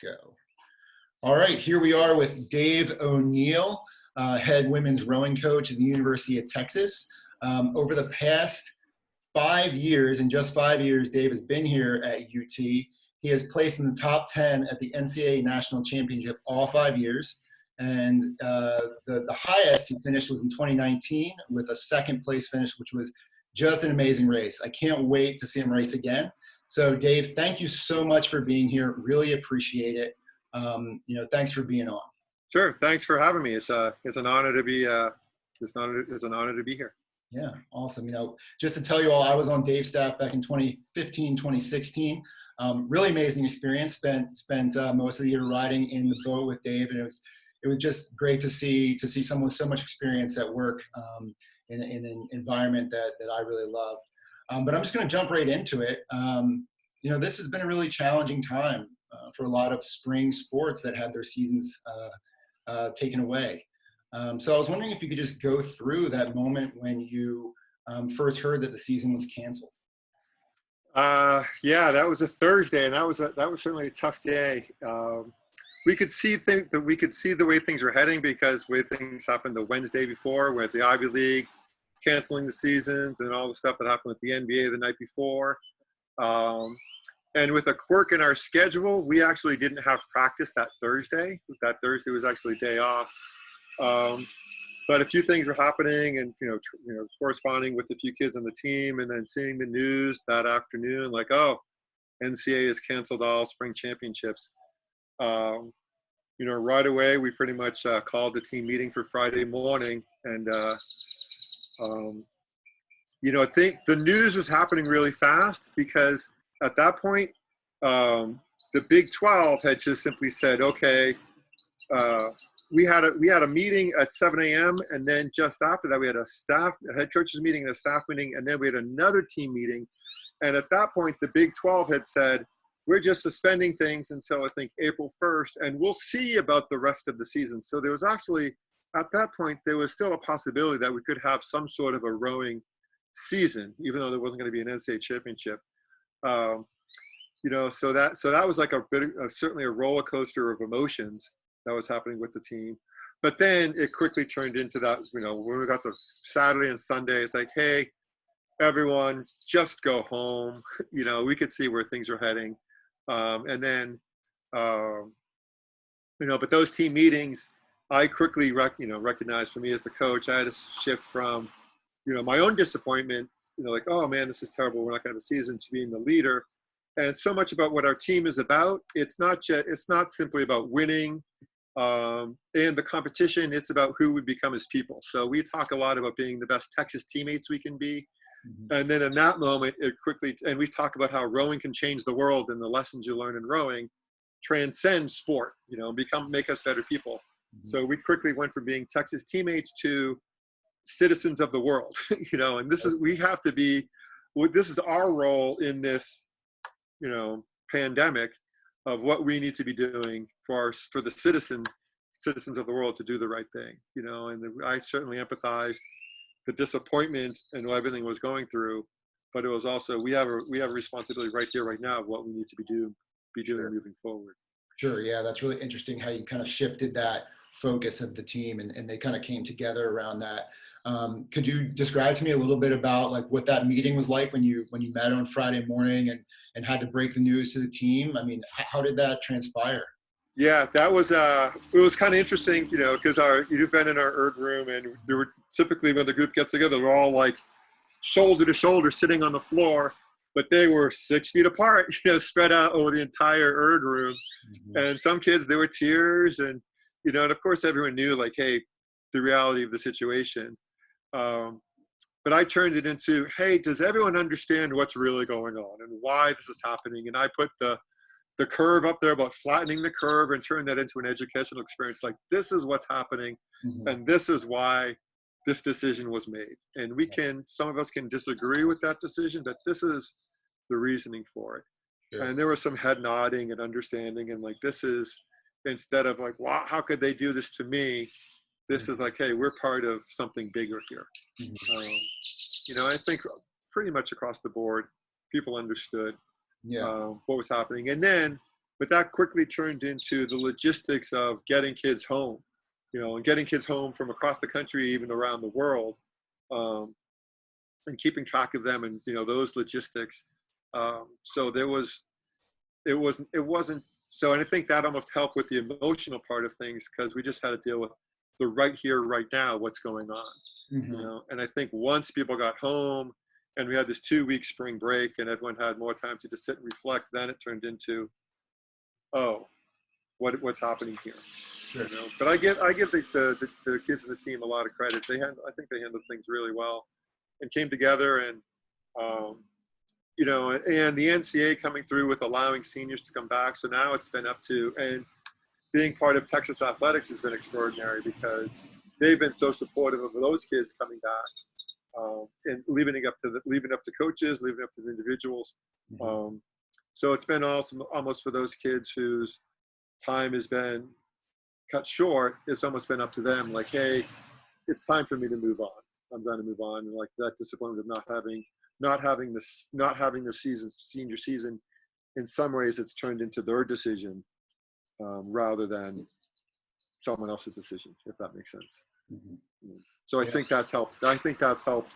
Go. All right, here we are with Dave O'Neill, head women's rowing coach at the University of Texas. Over the past 5 years, in just 5 years, Dave has been here at UT. He has placed in the top 10 at the NCAA National Championship all 5 years. And the highest he's finished was in 2019 with a second place finish, which was just an amazing race. I can't wait to see him race again. So Dave, thank you so much for being here. Really appreciate it. Thanks for being on. Sure. Thanks for having me. It's an honor to be it's an honor to be here. Yeah, awesome. Just to tell you all, I was on Dave's staff back in 2015, 2016. Really amazing experience. Spent most of the year riding in the boat with Dave, and it was just great to see someone with so much experience at work in an environment that I really loved. But I'm just going to jump right into it. This has been a really challenging time for a lot of spring sports that had their seasons taken away. So I was wondering if you could just go through that moment when you first heard that the season was canceled. Yeah, that was a Thursday, and that was certainly a tough day. We could see the way things were heading because the way things happened the Wednesday before with the Ivy League canceling the seasons and all the stuff that happened with the NBA the night before. And with a quirk in our schedule, we actually didn't have practice that Thursday. That Thursday was actually a day off. But a few things were happening, and corresponding with a few kids on the team, and then seeing the news that afternoon, like, oh, NCAA has canceled all spring championships. Right away, we pretty much called the team meeting for Friday morning, and I think the news was happening really fast because at that point, the Big 12 had just simply said, okay, we had a meeting at 7 a.m. and then just after that we had a head coaches meeting and a staff meeting, and then we had another team meeting. And at that point, the Big 12 had said, we're just suspending things until I think April 1st, and we'll see about the rest of the season. So there was actually, at that point, there was still a possibility that we could have some sort of a rowing season, even though there wasn't going to be an NCAA championship. So that was like certainly a roller coaster of emotions that was happening with the team. But then it quickly turned into that, when we got the Saturday and Sunday, it's like, hey, everyone, just go home. We could see where things were heading. But those team meetings, I quickly recognized for me as the coach, I had to shift from, my own disappointment, like, oh man, this is terrible, we're not going to have a season, to being the leader. And so much about what our team is about. It's not simply about winning and the competition. It's about who we become as people. So we talk a lot about being the best Texas teammates we can be. Mm-hmm. And then in that moment, and we talk about how rowing can change the world, and the lessons you learn in rowing transcend sport, make us better people. Mm-hmm. So we quickly went from being Texas teammates to citizens of the world, and this is our role in this, pandemic, of what we need to be doing for the citizens of the world to do the right thing, and I certainly empathized the disappointment and everything was going through, but it was also, we have a responsibility right here, right now, of what we need to be doing Sure. Moving forward. Sure. Yeah. That's really interesting how you kind of shifted that focus of the team and they kind of came together around that. Could you describe to me a little bit about like what that meeting was like when you met on Friday morning and had to break the news to the team? I mean, how did that transpire? Yeah, that was it was kind of interesting, because you've been in our ERG room, and there were typically, when the group gets together, they're all like shoulder to shoulder sitting on the floor, but they were 6 feet apart, spread out over the entire ERG room. Mm-hmm. And some kids, there were tears, and and of course everyone knew, like, hey, the reality of the situation. But I turned it into, hey, does everyone understand what's really going on and why this is happening? And I put the curve up there about flattening the curve and turn that into an educational experience. Like, this is what's happening. Mm-hmm. And this is why this decision was made. And some of us can disagree with that decision, but this is the reasoning for it. Sure. And there was some head nodding and understanding, and like, this is, instead of like, wow, how could they do this to me? This is like, hey, we're part of something bigger here. Mm-hmm. I think pretty much across the board, people understood what was happening. And then but that quickly turned into the logistics of getting kids home, and getting kids home from across the country, even around the world, and keeping track of them, and those logistics. So it wasn't so, and I think that almost helped with the emotional part of things, because we just had to deal with the right here, right now, what's going on. And I think once people got home and we had this 2-week spring break and everyone had more time to just sit and reflect, then it turned into, oh, what's happening here? Sure. But I give the kids in the team a lot of credit. I think they handled things really well and came together, and and the NCAA coming through with allowing seniors to come back. So now it's been up to, and being part of Texas athletics has been extraordinary, because they've been so supportive of those kids coming back, and leaving it up to coaches, leaving it up to the individuals. So it's been awesome, almost for those kids whose time has been cut short. It's almost been up to them, like, hey, it's time for me to move on. I'm going to move on, and like that disappointment of not having the senior season. In some ways, it's turned into their decision, rather than someone else's decision, if that makes sense. So I think that's helped.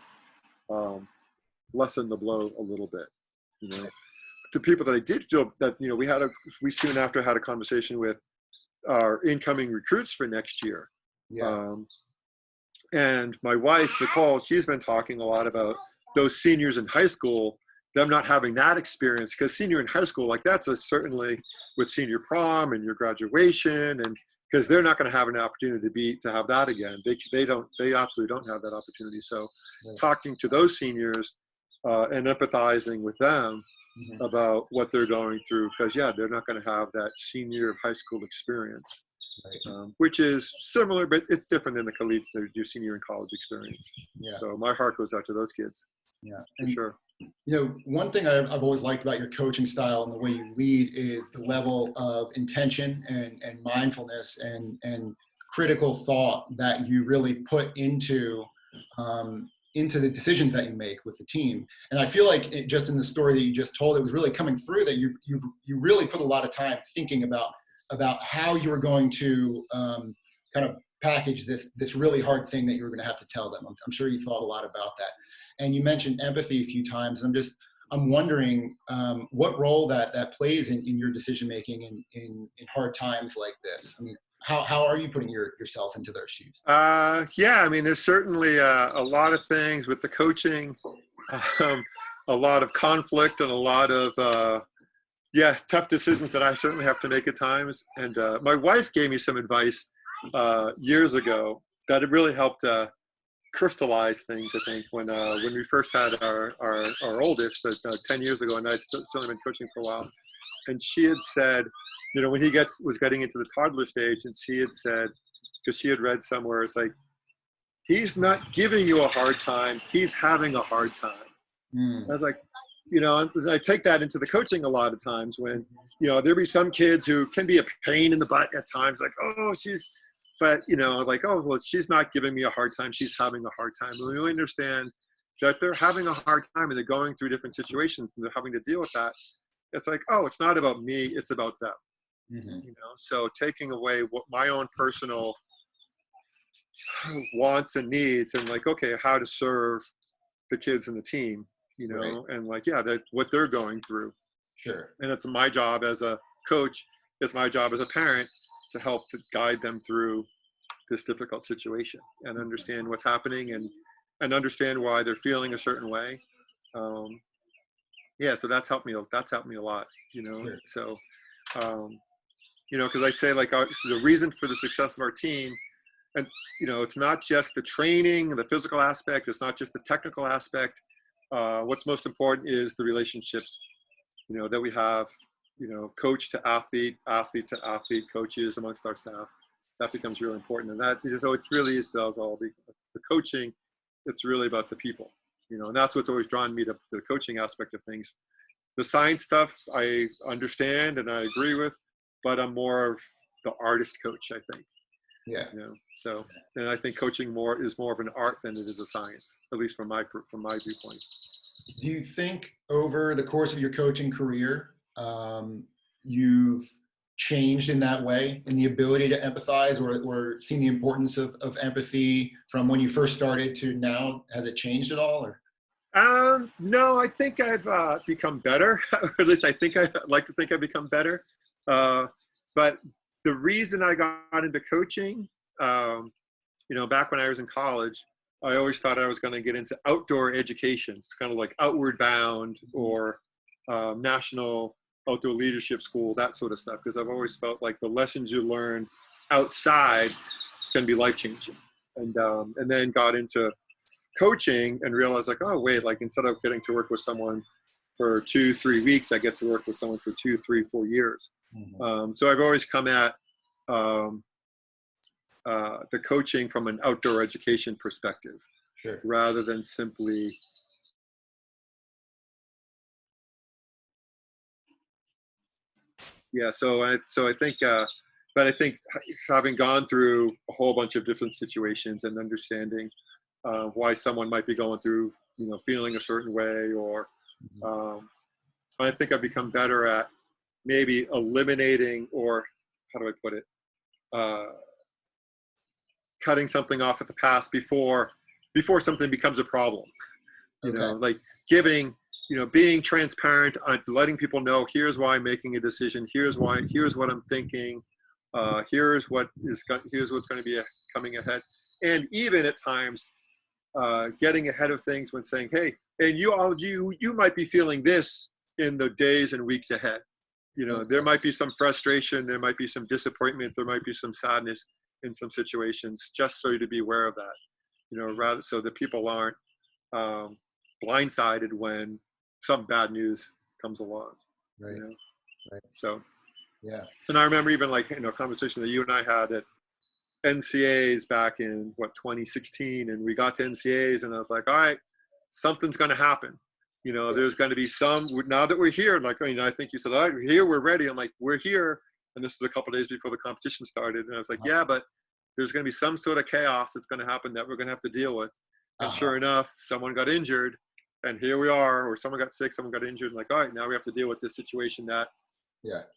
Lessen the blow a little bit. To people that I did feel that we soon after had a conversation with our incoming recruits for next year. And my wife, Nicole, she's been talking a lot about those seniors in high school, them not having that experience, because senior in high school, like that's certainly with senior prom and your graduation, and because they're not going to have an opportunity to have that again. They absolutely don't have that opportunity. So talking to those seniors and empathizing with them about what they're going through, because they're not going to have that senior high school experience. Which is similar, but it's different than the collegiate, your senior and college experience. So my heart goes out to those kids. For sure. One thing I've always liked about your coaching style and the way you lead is the level of intention and mindfulness and critical thought that you really put into the decisions that you make with the team. And I feel like just in the story that you just told, it was really coming through that you really put a lot of time thinking about how you were going to kind of package this really hard thing that you were going to have to tell them. I'm sure you thought a lot about that. And you mentioned empathy a few times. I'm wondering what role that plays in your decision making in hard times like this. I mean, how are you putting yourself into their shoes? I mean, there's certainly a lot of things with the coaching, a lot of conflict and a lot of tough decisions that I certainly have to make at times. And my wife gave me some advice years ago that it really helped crystallize things, I think, when we first had our oldest 10 years ago, and I'd certainly been coaching for a while. And she had said, when he was getting into the toddler stage, and she had said, because she had read somewhere, it's like, he's not giving you a hard time, he's having a hard time. I was like, I take that into the coaching a lot of times when, there'll be some kids who can be a pain in the butt at times, like, she's not giving me a hard time, she's having a hard time. And we understand that they're having a hard time and they're going through different situations and they're having to deal with that. It's like, it's not about me, it's about them. So taking away what my own personal wants and needs, and like, okay, how to serve the kids and the team, and like, that what they're going through. Sure. And it's my job as a coach, it's my job as a parent to help to guide them through this difficult situation and understand what's happening and understand why they're feeling a certain way. So that's helped me a lot, Sure. So because I say, like, the reason for the success of our team, and it's not just the training, the physical aspect, it's not just the technical aspect. What's most important is the relationships, that we have, coach to athlete, athlete to athlete, coaches amongst our staff. That becomes really important. And that, so it really is, the coaching, it's really about the people, and that's what's always drawn me to the coaching aspect of things. The science stuff, I understand and I agree with, but I'm more of the artist coach, I think. So, and I think coaching is more of an art than it is a science, at least from my viewpoint. Do you think over the course of your coaching career, you've changed in that way, in the ability to empathize, or seen the importance of empathy from when you first started to now? Has it changed at all? Or No, I think I've become better, or at least I'd like to think I've become better. But the reason I got into coaching, back when I was in college, I always thought I was going to get into outdoor education. It's kind of like Outward Bound or National Outdoor Leadership School, that sort of stuff, because I've always felt like the lessons you learn outside can be life-changing. And then got into coaching and realized, like, oh wait, like instead of getting to work with someone for 2-3 weeks, I get to work with someone for 2, 3, 4 years. So I've always come at the coaching from an outdoor education perspective, sure. rather than simply so I think but I think having gone through a whole bunch of different situations and understanding why someone might be going through, feeling a certain way, or I think I've become better at maybe eliminating, or how do I put it, cutting something off at the past before something becomes a problem. Like giving, being transparent, letting people know, here's why I'm making a decision, here's what I'm thinking, here's what's going to be coming ahead, and even at times getting ahead of things when saying, hey, and you might be feeling this in the days and weeks ahead. There might be some frustration, there might be some disappointment, there might be some sadness in some situations, just so you to be aware of that, rather so that people aren't blindsided when some bad news comes along. Right. Right. So, yeah. And I remember even like, a conversation that you and I had at NCAAs back in 2016, and we got to NCAAs and I was like, all right, something's going to happen. There's going to be some, now that we're here, like, I think you said, all right, we're here, we're ready. I'm like, we're here. And this was a couple of days before the competition started. And I was like, yeah, but there's going to be some sort of chaos that's going to happen that we're going to have to deal with. And sure enough, someone got injured, and here we are, or someone got sick, someone got injured. And like, all right, now we have to deal with this situation that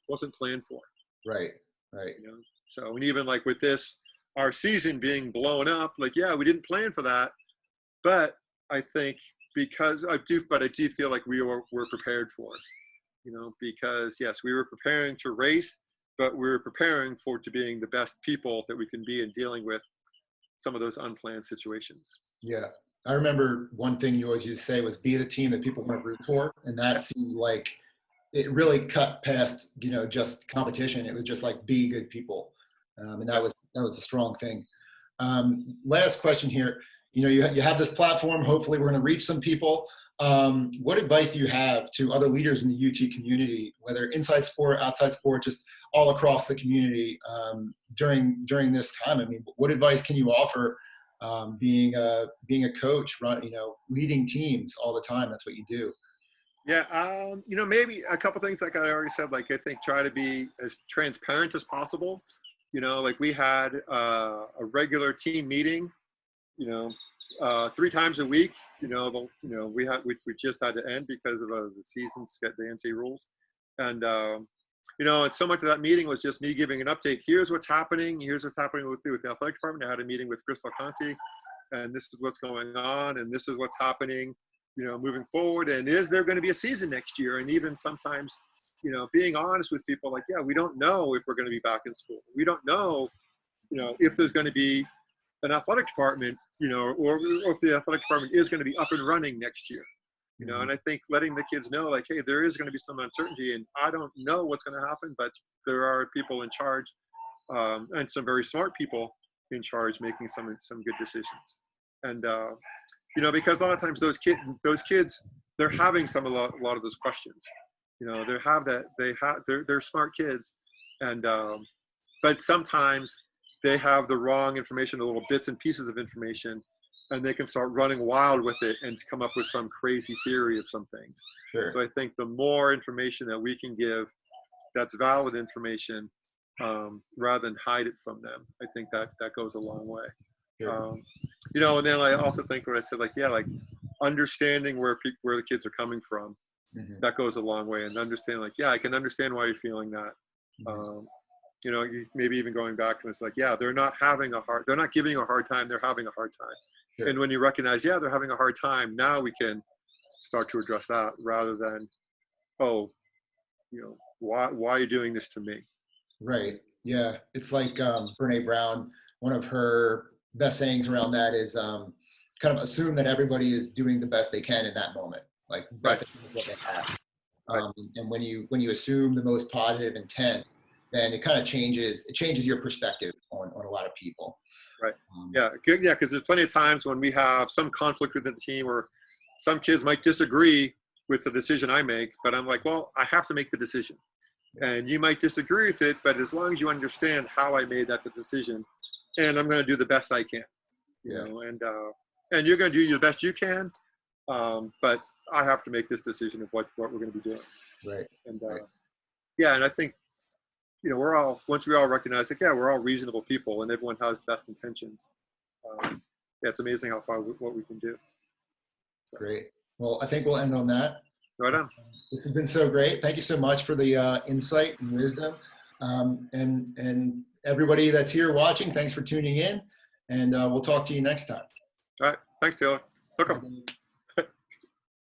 wasn't planned for. Right. Right. So, and even like with this, our season being blown up, like, yeah, we didn't plan for that. But I think because I do feel like we're prepared for it, because yes, we were preparing to race, but we were preparing for to being the best people that we can be in dealing with some of those unplanned situations. Yeah. I remember one thing you always used to say was be the team that people want to root for. And that seems like it really cut past, just competition. It was just like be good people. And that was a strong thing. Last question here. You have this platform. Hopefully we're going to reach some people. What advice do you have to other leaders in the UT community, whether inside sport, outside sport, just all across the community during this time? I mean, what advice can you offer being a coach, leading teams all the time? That's what you do. Yeah, maybe a couple things like I already said, like I think try to be as transparent as possible. Like we had a regular team meeting, 3 times a week. We just had to end because of the seasons, the NCAA rules, and and so much of that meeting was just me giving an update. Here's what's happening. Here's what's happening with the athletic department. I had a meeting with Crystal Conti, and this is what's going on, and this is what's happening, moving forward. And is there going to be a season next year? And even sometimes, being honest with people, like, yeah, we don't know if we're going to be back in school. We don't know, if there's going to be an athletic department, or if the athletic department is going to be up and running next year. And I think letting the kids know, like, hey, there is going to be some uncertainty, and I don't know what's going to happen, but there are people in charge, and some very smart people in charge making some good decisions. And because a lot of times those kids, they're having a lot of those questions. They're smart kids, and but sometimes they have the wrong information, the little bits and pieces of information, and they can start running wild with it and come up with some crazy theory of some things. Sure. So I think the more information that we can give that's valid information, rather than hide it from them, I think that goes a long way. Sure. And then I also think what I said, like, yeah, like understanding where the kids are coming from, that goes a long way. And understand, like, yeah, I can understand why you're feeling that. Mhm. You know, maybe even going back to it's like, yeah, they're not giving you a hard time. They're having a hard time. Sure. And when you recognize, yeah, they're having a hard time, now we can start to address that rather than, oh, you know, why are you doing this to me? Right. Yeah. It's like Brene Brown, one of her best sayings around that is kind of assume that everybody is doing the best they can in that moment, like Right, best they can with what they have. right, And when you assume the most positive intent, then it kind of changes your perspective on a lot of people. right. Um, Yeah, yeah, because there's plenty of times when we have some conflict within the team, or some kids might disagree with the decision I make, but I'm like, well, I have to make the decision. And you might disagree with it, but as long as you understand how I made that the decision, and I'm going to do the best I can, you yeah. know, and you're going to do the best you can, but I have to make this decision of what we're going to be doing. Right. And Right. yeah, and I think, you know, once we all recognize, like, yeah, we're all reasonable people, and everyone has best intentions. Yeah, it's amazing how far what we can do. So, Great. Well, I think we'll end on that. right on. This has been so great. Thank you so much for the insight and wisdom. And everybody that's here watching, thanks for tuning in. And we'll talk to you next time. All right. Thanks, Taylor. Hook 'em. Bye.